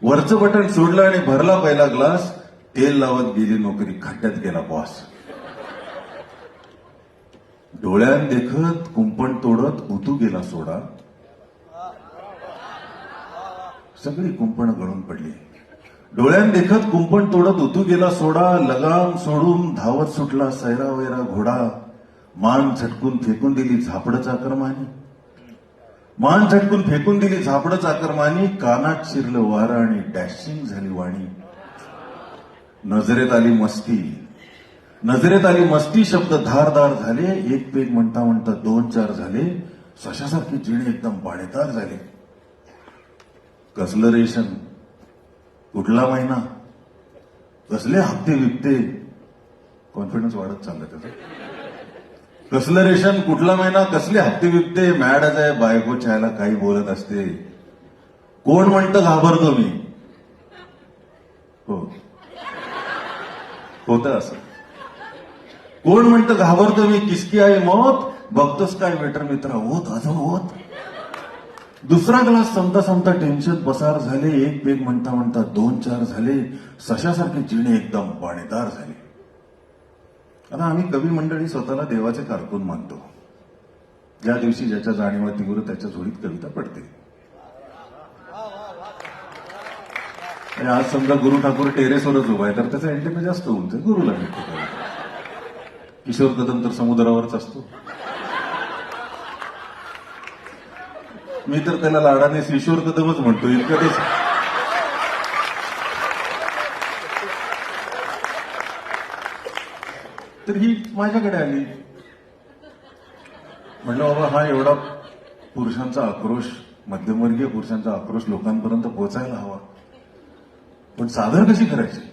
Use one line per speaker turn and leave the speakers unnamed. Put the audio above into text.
वरचं बटन सोडलं आणि भरला पहिला ग्लास. तेल लावत गेली नोकरी, खड्ड्यात गेला बॉस. डोळ्यात देखत कुंपण तोडत उतू गेला सोडा. सगळी कुंपण गळून पडली. डोळ्यात देखत कुंपण तोडत उतू गेला सोडा. लगाम सोडून धावत सुटला सैरावैरा घोडा. मान झटकून फेकून दिली झापड चाकरमानी. मान झटकून फेकून दिली झापड चाकरमानी. कानात शिरलं वारं आणि डॅशिंग झाली वाणी. नजरेत आली मस्ती, नजरेत आली मस्ती. शब्द धारदार झाले. एक पेग म्हणता म्हणता दोन चार झाले. सशासारखी जिणे एकदम बाणेदार झाले. कसलं रेशन, कुठला महिना, कसले हप्ते बिप्ते. कॉन्फिडन्स वाढत चाललं त्याचं. कसलं रेशन, कुठला महिना, कसले हप्ते बिप्ते. मॅडच आहे बायको छायला काही बोलत असते. कोण म्हणतं घाबरतो मी. हो, होतं असं. कोण म्हणतं घाबरतो मी. किसकी आहे मौत, बघतोस काय वेटर मित्रा. होत अजून होत. दुसरा ग्लास संपता संपता टेन्शन पसार झाले. एक पेग म्हणता म्हणता दोन चार झाले. सशासारखे जिणे एकदम बाणेदार झाले. आता आम्ही कवी मंडळी स्वतःला देवाचे कारकून मानतो. ज्या दिवशी ज्याच्या जाणीवा तीव्र त्याच्या झोळीत कविता पडते. आणि आज समजा गुरु ठाकूर टेरेसवरच उभा आहे तर त्याचा एंटीपी जास्त होऊन जाईल. गुरुला भेटतो. किशोर कदम तर समुद्रावरच असतो. मी तर त्याला लाडाने किशोर कदमच म्हणतो. इतकं तर ही माझ्याकडे आली. म्हटलं बाबा हा एवढा पुरुषांचा आक्रोश, मध्यमवर्गीय पुरुषांचा आक्रोश लोकांपर्यंत पोहोचायला हवा. पण सादर कशी करायची.